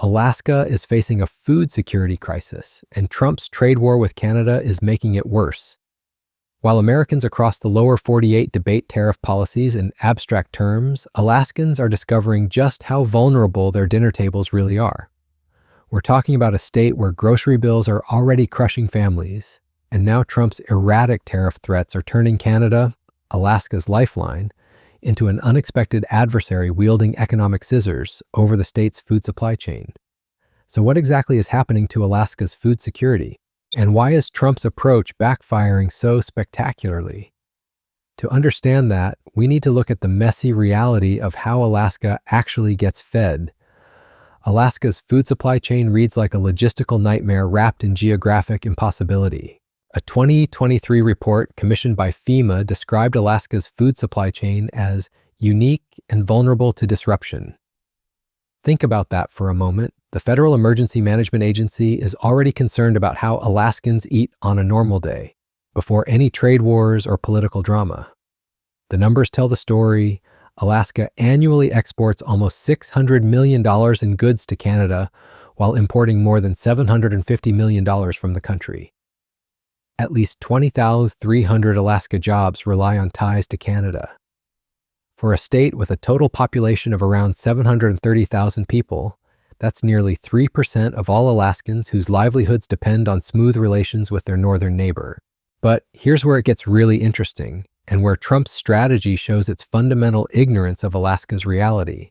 Alaska is facing a food security crisis, and Trump's trade war with Canada is making it worse. While Americans across the lower 48 debate tariff policies in abstract terms, Alaskans are discovering just how vulnerable their dinner tables really are. We're talking about a state where grocery bills are already crushing families, and now Trump's erratic tariff threats are turning Canada, Alaska's lifeline, into an unexpected adversary wielding economic scissors over the state's food supply chain. So what exactly is happening to Alaska's food security? And why is Trump's approach backfiring so spectacularly? To understand that, we need to look at the messy reality of how Alaska actually gets fed. Alaska's food supply chain reads like a logistical nightmare wrapped in geographic impossibility. A 2023 report commissioned by FEMA described Alaska's food supply chain as unique and vulnerable to disruption. Think about that for a moment. The Federal Emergency Management Agency is already concerned about how Alaskans eat on a normal day, before any trade wars or political drama. The numbers tell the story. Alaska annually exports almost $600 million in goods to Canada, while importing more than $750 million from the country. At least 20,300 Alaska jobs rely on ties to Canada. For a state with a total population of around 730,000 people, that's nearly 3% of all Alaskans whose livelihoods depend on smooth relations with their northern neighbor. But here's where it gets really interesting, and where Trump's strategy shows its fundamental ignorance of Alaska's reality.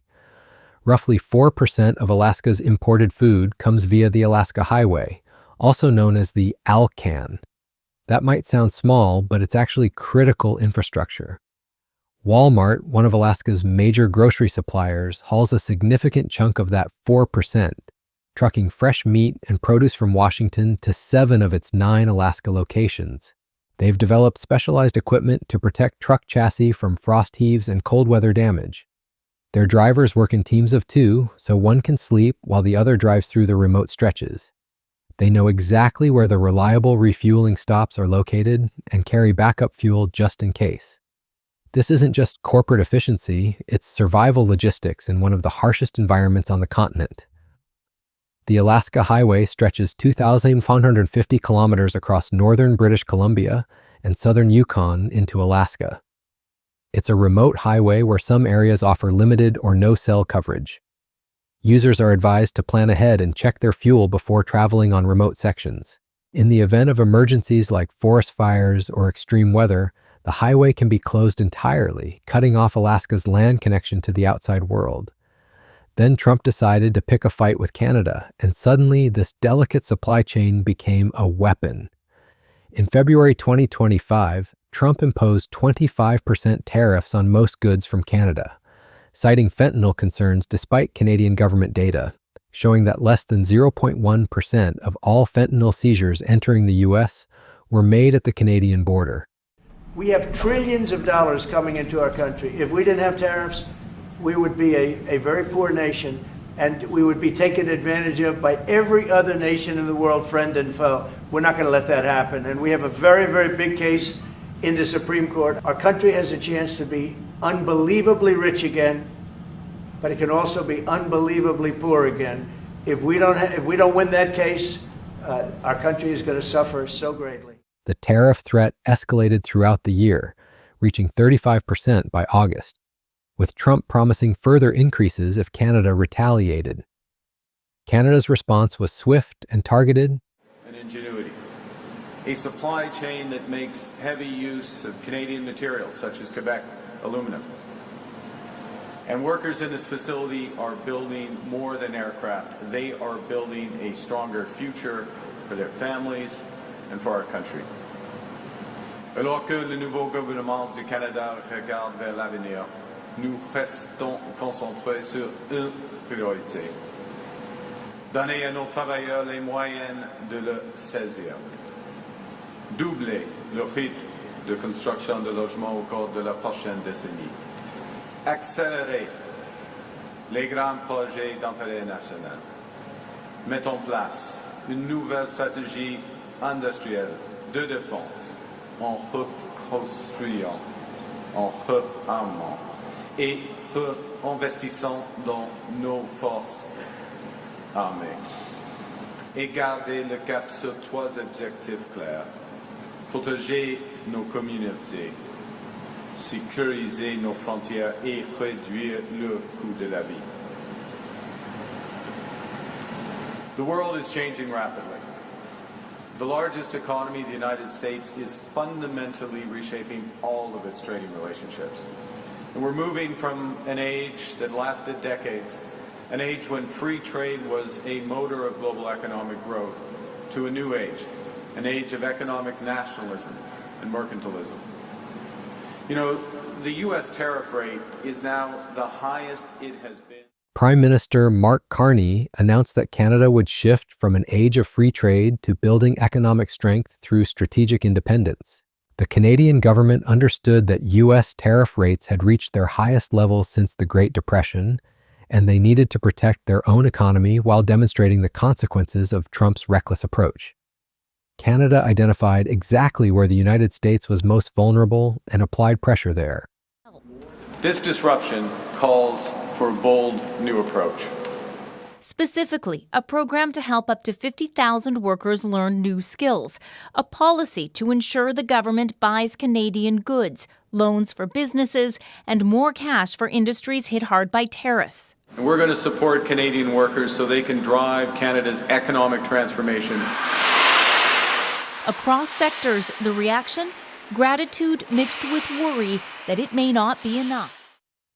Roughly 4% of Alaska's imported food comes via the Alaska Highway, also known as the ALCAN. That might sound small, but it's actually critical infrastructure. Walmart, one of Alaska's major grocery suppliers, hauls a significant chunk of that 4%, trucking fresh meat and produce from Washington to 7 of its 9 Alaska locations. They've developed specialized equipment to protect truck chassis from frost heaves and cold weather damage. Their drivers work in teams of 2, so one can sleep while the other drives through the remote stretches. They know exactly where the reliable refueling stops are located and carry backup fuel just in case. This isn't just corporate efficiency, it's survival logistics in one of the harshest environments on the continent. The Alaska Highway stretches 2,550 kilometers across northern British Columbia and southern Yukon into Alaska. It's a remote highway where some areas offer limited or no cell coverage. Users are advised to plan ahead and check their fuel before traveling on remote sections. In the event of emergencies like forest fires or extreme weather, the highway can be closed entirely, cutting off Alaska's land connection to the outside world. Then Trump decided to pick a fight with Canada, and suddenly this delicate supply chain became a weapon. In February 2025, Trump imposed 25% tariffs on most goods from Canada, citing fentanyl concerns despite Canadian government data, showing that less than 0.1% of all fentanyl seizures entering the U.S. were made at the Canadian border. We have trillions of dollars coming into our country. If we didn't have tariffs, we would be a very poor nation, and we would be taken advantage of by every other nation in the world, friend and foe. We're not going to let that happen. And we have a very, very big case in the Supreme Court. Our country has a chance to be unbelievably rich again, but it can also be unbelievably poor again. If we don't win that case, our country is going to suffer so greatly. The tariff threat escalated throughout the year, reaching 35% by August, with Trump promising further increases if Canada retaliated. Canada's response was swift and targeted. And ingenuity. A supply chain that makes heavy use of Canadian materials, such as Quebec aluminum. And workers in this facility are building more than aircraft. They are building a stronger future for their families and for our country. Alors que le nouveau gouvernement du Canada regarde vers l'avenir, nous restons concentrés sur une priorité. Donner à nos travailleurs les moyens de le saisir. Doubler le rythme de construction de logements au cours de la prochaine décennie. Accélérer les grands projets d'intérêt national. Mettre en place une nouvelle stratégie industrielle de défense en reconstruisant, en réarmant et réinvestissant dans nos forces armée et garder le cap sur trois objectifs clairs. Protéger nos communautés, sécuriser nos frontières et réduire le coût de la vie. The world is changing rapidly. The largest economy, the United States, is fundamentally reshaping all of its trading relationships. And we're moving from an age that lasted decades, an age when free trade was a motor of global economic growth, to a new age, an age of economic nationalism and mercantilism. You know, the U.S. tariff rate is now the highest it has been. Prime Minister Mark Carney announced that Canada would shift from an age of free trade to building economic strength through strategic independence. The Canadian government understood that U.S. tariff rates had reached their highest levels since the Great Depression, and they needed to protect their own economy while demonstrating the consequences of Trump's reckless approach. Canada identified exactly where the United States was most vulnerable and applied pressure there. This disruption calls for a bold new approach. Specifically, a program to help up to 50,000 workers learn new skills, a policy to ensure the government buys Canadian goods, loans for businesses, and more cash for industries hit hard by tariffs. And we're going to support Canadian workers so they can drive Canada's economic transformation. Across sectors, the reaction? Gratitude mixed with worry that it may not be enough.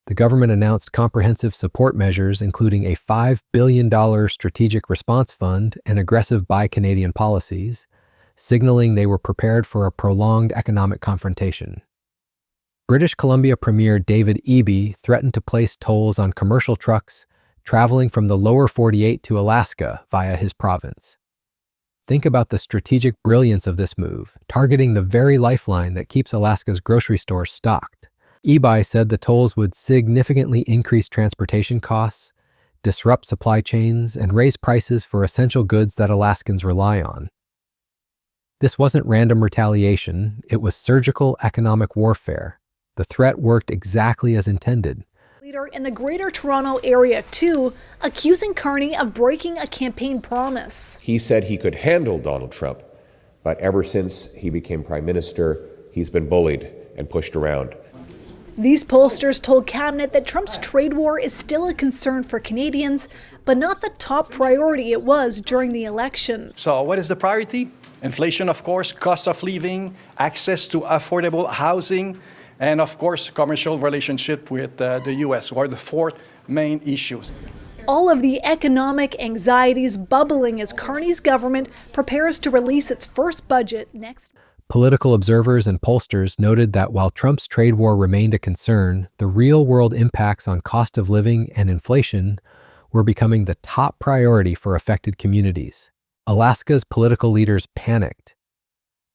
The government announced comprehensive support measures, including a $5 billion strategic response fund and aggressive Buy Canadian policies, signaling they were prepared for a prolonged economic confrontation. British Columbia Premier David Eby threatened to place tolls on commercial trucks traveling from the lower 48 to Alaska via his province. Think about the strategic brilliance of this move, targeting the very lifeline that keeps Alaska's grocery stores stocked. Eby said the tolls would significantly increase transportation costs, disrupt supply chains, and raise prices for essential goods that Alaskans rely on. This wasn't random retaliation, it was surgical economic warfare. The threat worked exactly as intended. Leader in the Greater Toronto Area, too, accusing Carney of breaking a campaign promise. He said he could handle Donald Trump, but ever since he became prime minister, he's been bullied and pushed around. These pollsters told Cabinet that Trump's trade war is still a concern for Canadians, but not the top priority it was during the election. So what is the priority? Inflation, of course, cost of living, access to affordable housing, and of course, commercial relationship with the U.S. are the four main issues. All of the economic anxieties bubbling as Carney's government prepares to release its first budget next. Political observers and pollsters noted that while Trump's trade war remained a concern, the real-world impacts on cost of living and inflation were becoming the top priority for affected communities. Alaska's political leaders panicked.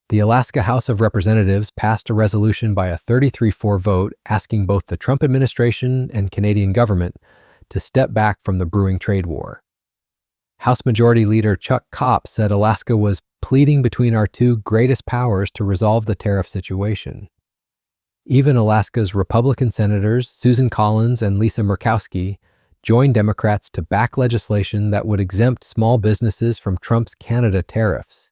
The Alaska House of Representatives passed a resolution by a 33-4 vote asking both the Trump administration and Canadian government to step back from the brewing trade war. House Majority Leader Chuck Kopp said Alaska was pleading between our two greatest powers to resolve the tariff situation. Even Alaska's Republican senators, Susan Collins and Lisa Murkowski, joined Democrats to back legislation that would exempt small businesses from Trump's Canada tariffs.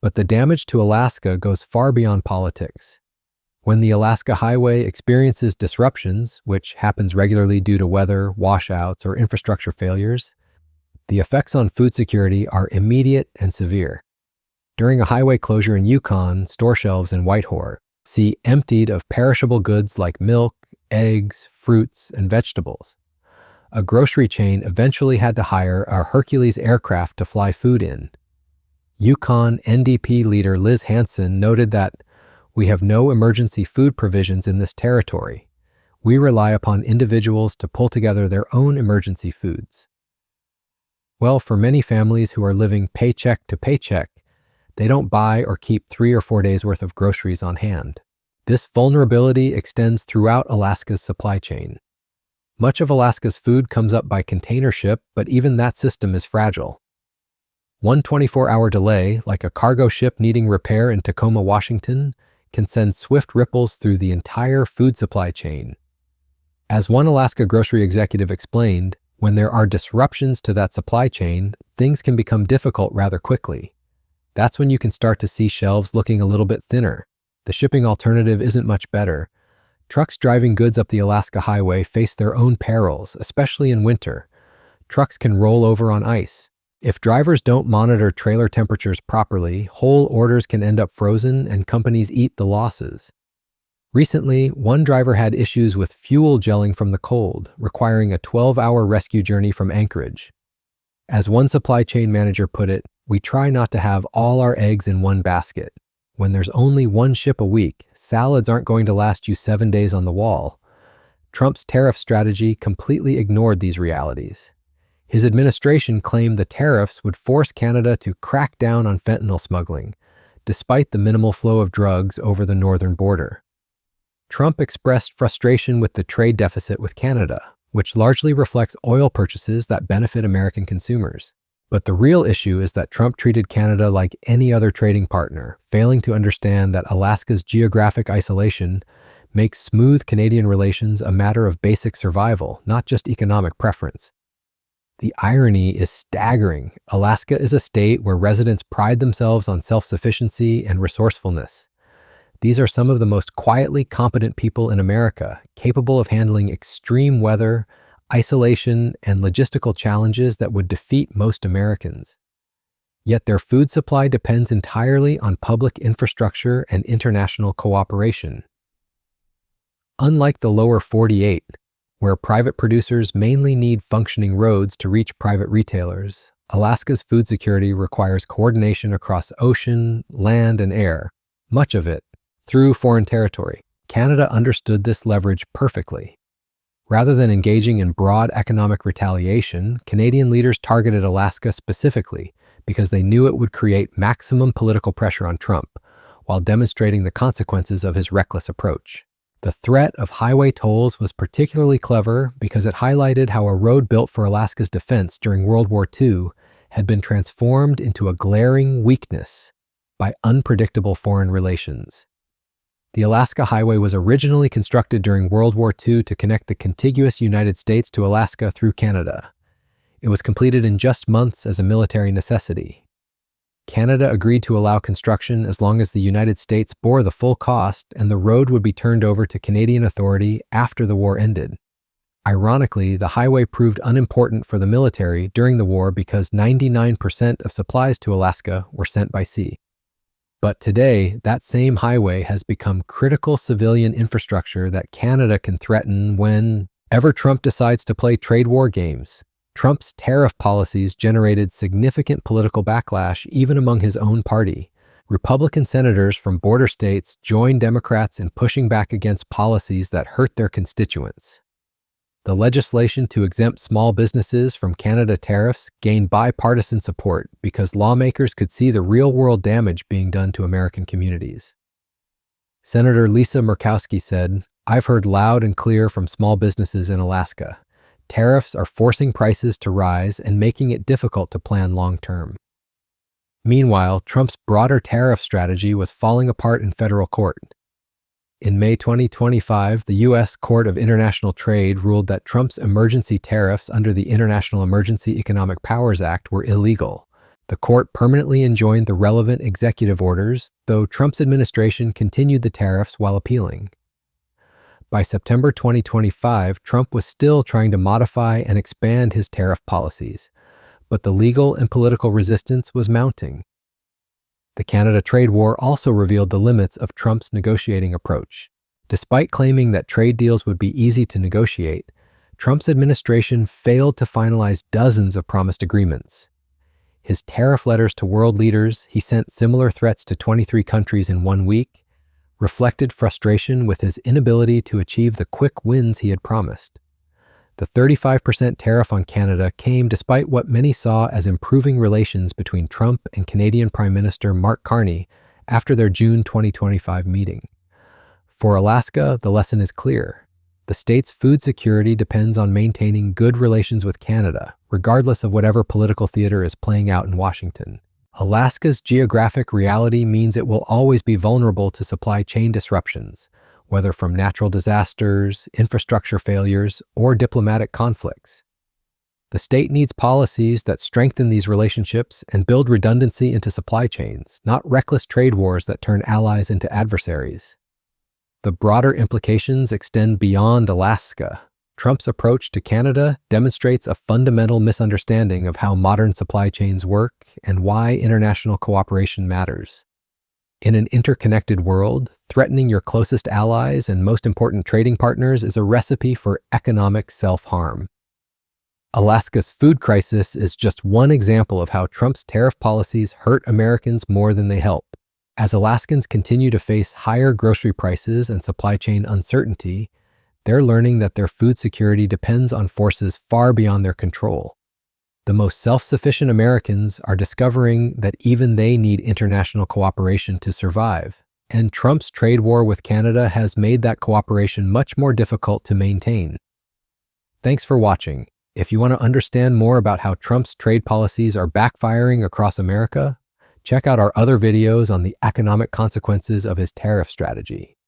But the damage to Alaska goes far beyond politics. When the Alaska Highway experiences disruptions, which happens regularly due to weather, washouts, or infrastructure failures, the effects on food security are immediate and severe. During a highway closure in Yukon, store shelves in Whitehorse see emptied of perishable goods like milk, eggs, fruits, and vegetables. A grocery chain eventually had to hire a Hercules aircraft to fly food in. Yukon NDP leader Liz Hansen noted that we have no emergency food provisions in this territory. We rely upon individuals to pull together their own emergency foods. Well, for many families who are living paycheck to paycheck, they don't buy or keep 3 or 4 days worth of groceries on hand. This vulnerability extends throughout Alaska's supply chain. Much of Alaska's food comes up by container ship, but even that system is fragile. One 24-hour delay, like a cargo ship needing repair in Tacoma, Washington, can send swift ripples through the entire food supply chain. As one Alaska grocery executive explained, When there are disruptions to that supply chain, things can become difficult rather quickly. That's when you can start to see shelves looking a little bit thinner. The shipping alternative isn't much better. Trucks driving goods up the Alaska Highway face their own perils, especially in winter. Trucks can roll over on ice. If drivers don't monitor trailer temperatures properly, whole orders can end up frozen and companies eat the losses. Recently, one driver had issues with fuel gelling from the cold, requiring a 12-hour rescue journey from Anchorage. As one supply chain manager put it, we try not to have all our eggs in one basket. When there's only one ship a week, salads aren't going to last you 7 days on the wall. Trump's tariff strategy completely ignored these realities. His administration claimed the tariffs would force Canada to crack down on fentanyl smuggling, despite the minimal flow of drugs over the northern border. Trump expressed frustration with the trade deficit with Canada, which largely reflects oil purchases that benefit American consumers. But the real issue is that Trump treated Canada like any other trading partner, failing to understand that Alaska's geographic isolation makes smooth Canadian relations a matter of basic survival, not just economic preference. The irony is staggering. Alaska is a state where residents pride themselves on self-sufficiency and resourcefulness. These are some of the most quietly competent people in America, capable of handling extreme weather, isolation, and logistical challenges that would defeat most Americans. Yet their food supply depends entirely on public infrastructure and international cooperation. Unlike the lower 48, where private producers mainly need functioning roads to reach private retailers, Alaska's food security requires coordination across ocean, land, and air, much of it through foreign territory. Canada understood this leverage perfectly. Rather than engaging in broad economic retaliation, Canadian leaders targeted Alaska specifically because they knew it would create maximum political pressure on Trump, while demonstrating the consequences of his reckless approach. The threat of highway tolls was particularly clever because it highlighted how a road built for Alaska's defense during World War II had been transformed into a glaring weakness by unpredictable foreign relations. The Alaska Highway was originally constructed during World War II to connect the contiguous United States to Alaska through Canada. It was completed in just months as a military necessity. Canada agreed to allow construction as long as the United States bore the full cost, and the road would be turned over to Canadian authority after the war ended. Ironically, the highway proved unimportant for the military during the war because 99% of supplies to Alaska were sent by sea. But today, that same highway has become critical civilian infrastructure that Canada can threaten whenever Trump decides to play trade war games. Trump's tariff policies generated significant political backlash even among his own party. Republican senators from border states joined Democrats in pushing back against policies that hurt their constituents. The legislation to exempt small businesses from Canada tariffs gained bipartisan support because lawmakers could see the real-world damage being done to American communities. Senator Lisa Murkowski said, "I've heard loud and clear from small businesses in Alaska. Tariffs are forcing prices to rise and making it difficult to plan long-term." Meanwhile, Trump's broader tariff strategy was falling apart in federal court. In May 2025, the U.S. Court of International Trade ruled that Trump's emergency tariffs under the International Emergency Economic Powers Act were illegal. The court permanently enjoined the relevant executive orders, though Trump's administration continued the tariffs while appealing. By September 2025, Trump was still trying to modify and expand his tariff policies, but the legal and political resistance was mounting. The Canada trade war also revealed the limits of Trump's negotiating approach. Despite claiming that trade deals would be easy to negotiate, Trump's administration failed to finalize dozens of promised agreements. His tariff letters to world leaders, he sent similar threats to 23 countries in 1 week, reflected frustration with his inability to achieve the quick wins he had promised. The 35% tariff on Canada came despite what many saw as improving relations between Trump and Canadian Prime Minister Mark Carney after their June 2025 meeting. For Alaska, the lesson is clear. The state's food security depends on maintaining good relations with Canada, regardless of whatever political theater is playing out in Washington. Alaska's geographic reality means it will always be vulnerable to supply chain disruptions, whether from natural disasters, infrastructure failures, or diplomatic conflicts. The state needs policies that strengthen these relationships and build redundancy into supply chains, not reckless trade wars that turn allies into adversaries. The broader implications extend beyond Alaska. Trump's approach to Canada demonstrates a fundamental misunderstanding of how modern supply chains work and why international cooperation matters. In an interconnected world, threatening your closest allies and most important trading partners is a recipe for economic self-harm. Alaska's food crisis is just one example of how Trump's tariff policies hurt Americans more than they help. As Alaskans continue to face higher grocery prices and supply chain uncertainty, they're learning that their food security depends on forces far beyond their control. The most self-sufficient Americans are discovering that even they need international cooperation to survive, and Trump's trade war with Canada has made that cooperation much more difficult to maintain. Thanks for watching. If you want to understand more about how Trump's trade policies are backfiring across America, check out our other videos on the economic consequences of his tariff strategy.